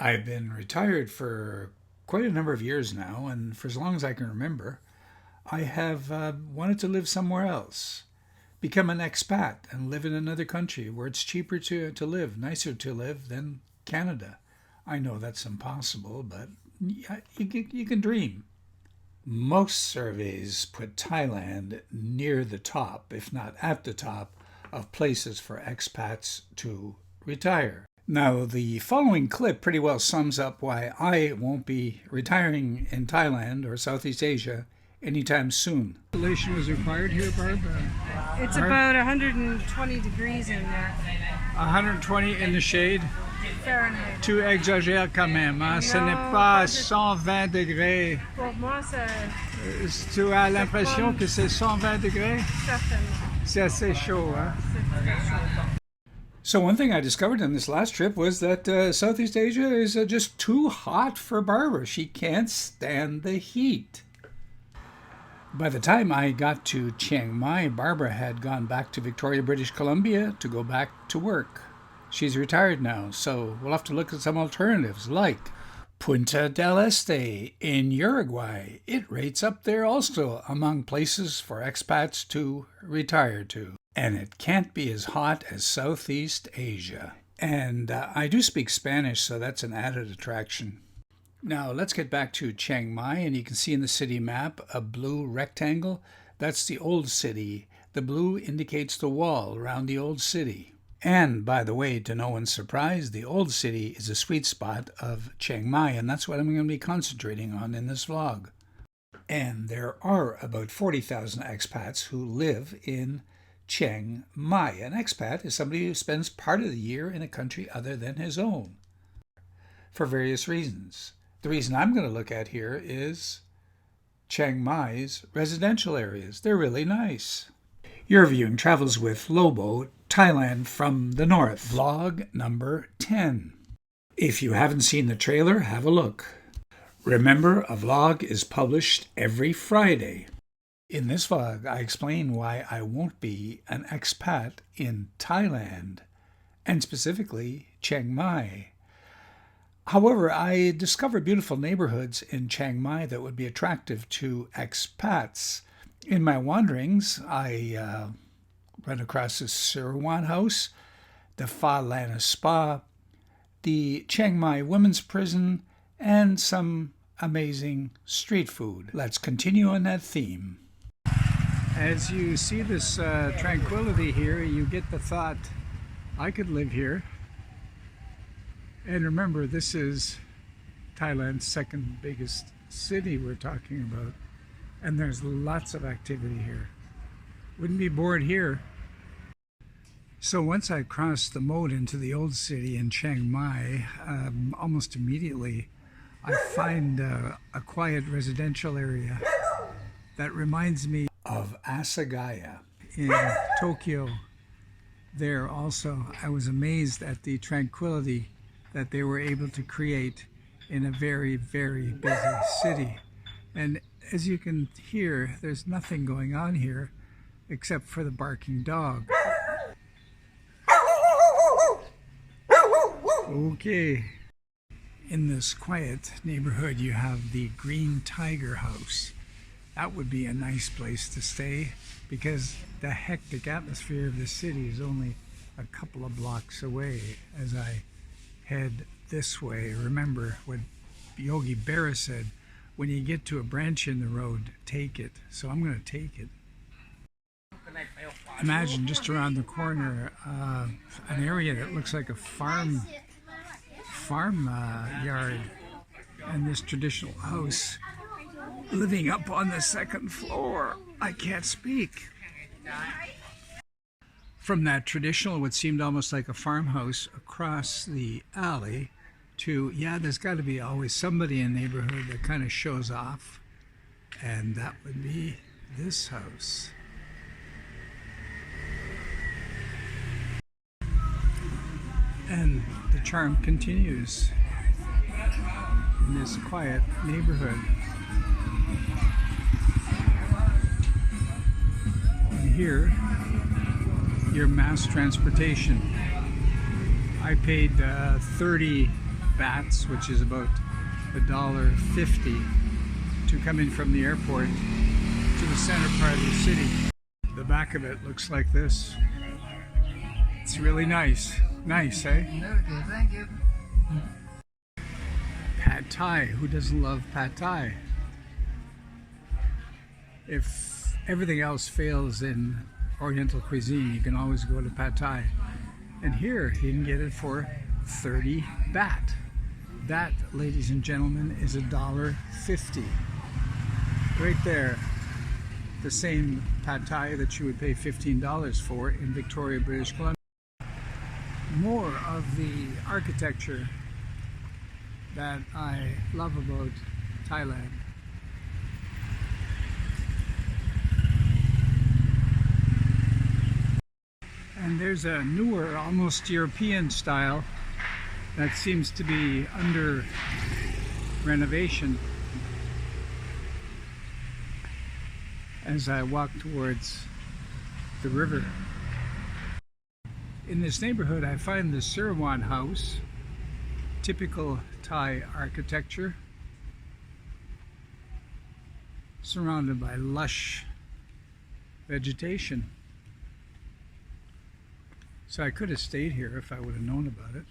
I've been retired for quite a number of years now, and for as long as I can remember, I have wanted to live somewhere else, become an expat, and live in another country where it's cheaper to live, nicer to live than Canada. I know that's impossible, but you can dream. Most surveys put Thailand near the top, if not at the top, of places for expats to retire. Now, the following clip pretty well sums up why I won't be retiring in Thailand or Southeast Asia anytime soon. Installation was required here, Barb? It's about 120 degrees in there. 120 in the shade. Fahrenheit. Tu exagères quand même, hein? Ce n'est Non, pas pas 120 degrés. Pour moi, c'est Tu as l'impression que c'est 120 degrés? certainement. C'est assez chaud, hein? C'est très chaud. So one thing I discovered on this last trip was that Southeast Asia is just too hot for Barbara. She can't stand the heat. By the time I got to Chiang Mai, Barbara had gone back to Victoria, British Columbia to go back to work. She's retired now, so we'll have to look at some alternatives like Punta del Este in Uruguay. It rates up there also among places for expats to retire to. And it can't be as hot as Southeast Asia. And I do speak Spanish, so that's an added attraction. Now let's get back to Chiang Mai, and you can see in the city map a blue rectangle. That's the old city. The blue indicates the wall around the old city. And by the way, to no one's surprise, the old city is a sweet spot of Chiang Mai, and that's what I'm going to be concentrating on in this vlog. And there are about 40,000 expats who live in Chiang Mai. An expat is somebody who spends part of the year in a country other than his own for various reasons. The reason I'm going to look at here is Chiang Mai's residential areas. They're really nice. You're viewing Travels with Lobo, Thailand from the North, vlog number 10. If you haven't seen the trailer, have a look. Remember, a vlog is published every Friday. In this vlog, I explain why I won't be an expat in Thailand, and specifically Chiang Mai. However, I discovered beautiful neighborhoods in Chiang Mai that would be attractive to expats. In my wanderings, I ran across the Sirwan House, the Pha Lana Spa, the Chiang Mai Women's Prison, and some amazing street food. Let's continue on that theme. As you see this tranquility here, you get the thought, I could live here. And remember, this is Thailand's second biggest city we're talking about. And there's lots of activity here. Wouldn't be bored here. So once I crossed the moat into the old city in Chiang Mai, almost immediately I find a quiet residential area that reminds me of Asagaya in Tokyo. There also, I was amazed at the tranquility that they were able to create in a very, very busy city. And as you can hear, there's nothing going on here except for the barking dog. Okay. In this quiet neighborhood, you have the Green Tiger House. That would be a nice place to stay because the hectic atmosphere of the city is only a couple of blocks away. As I head this way, remember what Yogi Berra said, when you get to a branch in the road, take it. So I'm going to take it. Imagine just around the corner an area that looks like a farm yard, and this traditional house living up on the second floor. I can't speak. From that traditional, what seemed almost like a farmhouse, across the alley to, yeah, there's got to be always somebody in the neighborhood that kind of shows off, and that would be this house. And the charm continues in this quiet neighborhood. And here, your mass transportation. I paid 30 bahts, which is about $1.50 to come in from the airport to the center part of the city. The back of it looks like this. It's really nice. Nice, eh? Okay, thank you. Pad Thai. Who doesn't love Pad Thai? If everything else fails in Oriental cuisine, you can always go to Pad Thai. And here you can get it for 30 baht. That, ladies and gentlemen, is $1.50. Right there. The same Pad Thai that you would pay $15 for in Victoria, British Columbia. More of the architecture that I love about Thailand. And there's a newer, almost European style that seems to be under renovation as I walk towards the river. In this neighborhood, I find the Sirwan House, typical Thai architecture, surrounded by lush vegetation. So I could have stayed here if I would have known about it,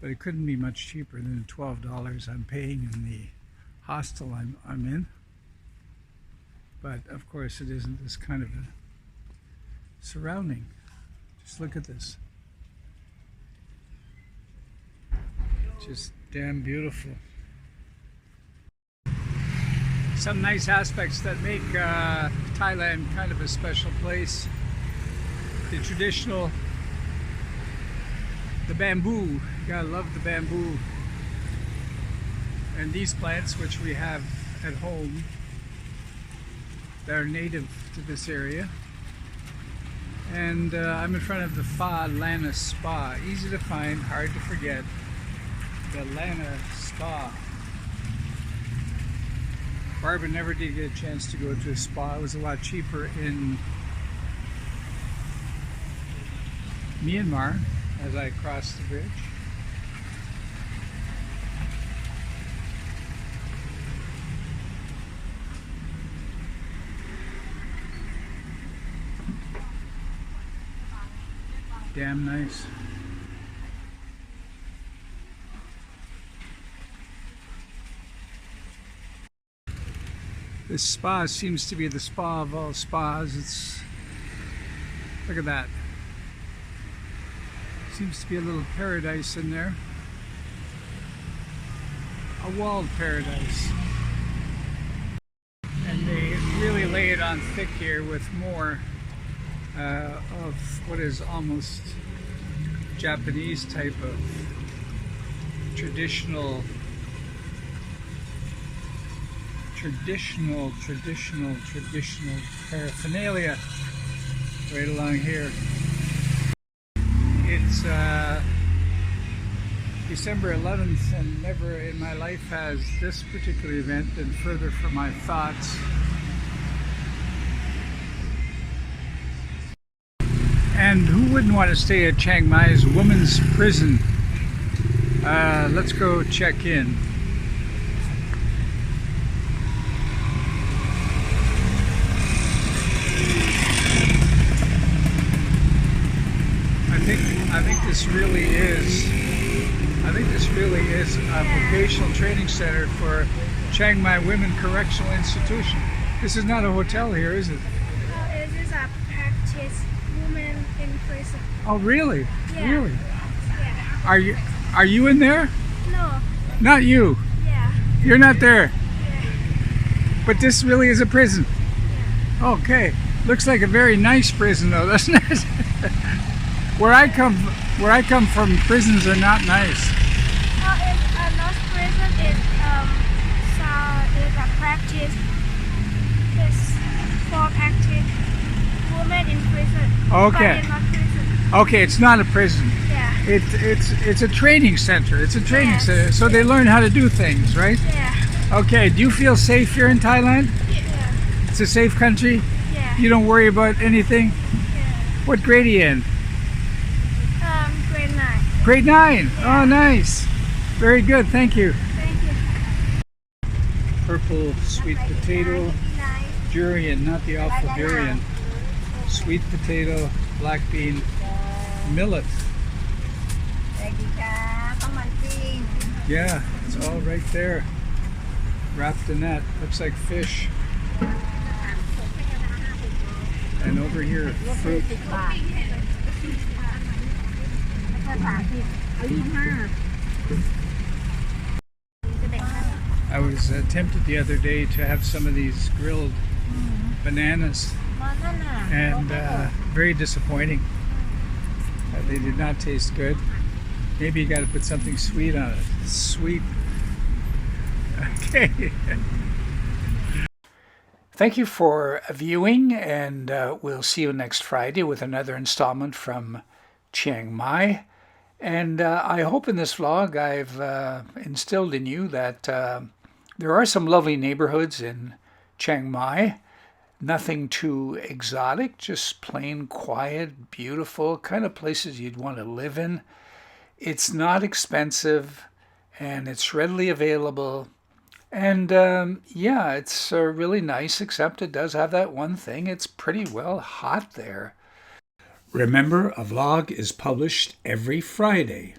but it couldn't be much cheaper than the $12 I'm paying in the hostel I'm in. But of course it isn't this kind of a surrounding. Just look at this. Just damn beautiful. Some nice aspects that make Thailand kind of a special place. The traditional, the bamboo. You gotta love the bamboo. And these plants, which we have at home, that are native to this area. And I'm in front of the Pha Lana Spa. Easy to find, hard to forget. The Lana Spa. Barbara never did get a chance to go to a spa. It was a lot cheaper in Myanmar as I crossed the bridge. Damn nice. This spa seems to be the spa of all spas. It's, look at that. Seems to be a little paradise in there. A walled paradise. And they really lay it on thick here with more of what is almost Japanese type of traditional paraphernalia right along here. It's December 11th, and never in my life has this particular event been further from my thoughts. And who wouldn't want to stay at Chiang Mai's women's prison? Let's go check in. I think this really is a vocational training center for Chiang Mai Women Correctional Institution. This is not a hotel here, is it? It is a practice woman in prison. Oh, really? Yeah. Really? Yeah. Are you in there? No. Not you. Yeah. You're not there. Yeah. But this really is a prison. Yeah. Okay. Looks like a very nice prison, though, doesn't it? Where I come from, prisons are not nice. It's not prison. It's a practice. It's for practice women in prison. Okay. But it's not prison. Okay, it's not a prison. Yeah. It's a training center. It's a training Yes. center. So they learn how to do things, right? Yeah. Okay. Do you feel safe here in Thailand? Yeah. It's a safe country. Yeah. You don't worry about anything. Yeah. What grade are you in? Grade 9. Grade 9. Oh, nice. Very good, thank you. Thank you. Purple sweet potato, durian, not the alpha durian. Sweet potato, black bean, millet. Yeah, it's all right there. Wrapped in that. Looks like fish. And over here, fruit. I was tempted the other day to have some of these grilled bananas, and very disappointing. They did not taste good. Maybe you got to put something sweet on it. Sweet. Okay. Thank you for viewing, and we'll see you next Friday with another installment from Chiang Mai. And I hope in this vlog I've instilled in you that there are some lovely neighborhoods in Chiang Mai. Nothing too exotic, just plain quiet, beautiful, kind of places you'd want to live in. It's not expensive, and it's readily available. And yeah, it's really nice, except it does have that one thing. It's pretty well hot there. Remember, a vlog is published every Friday.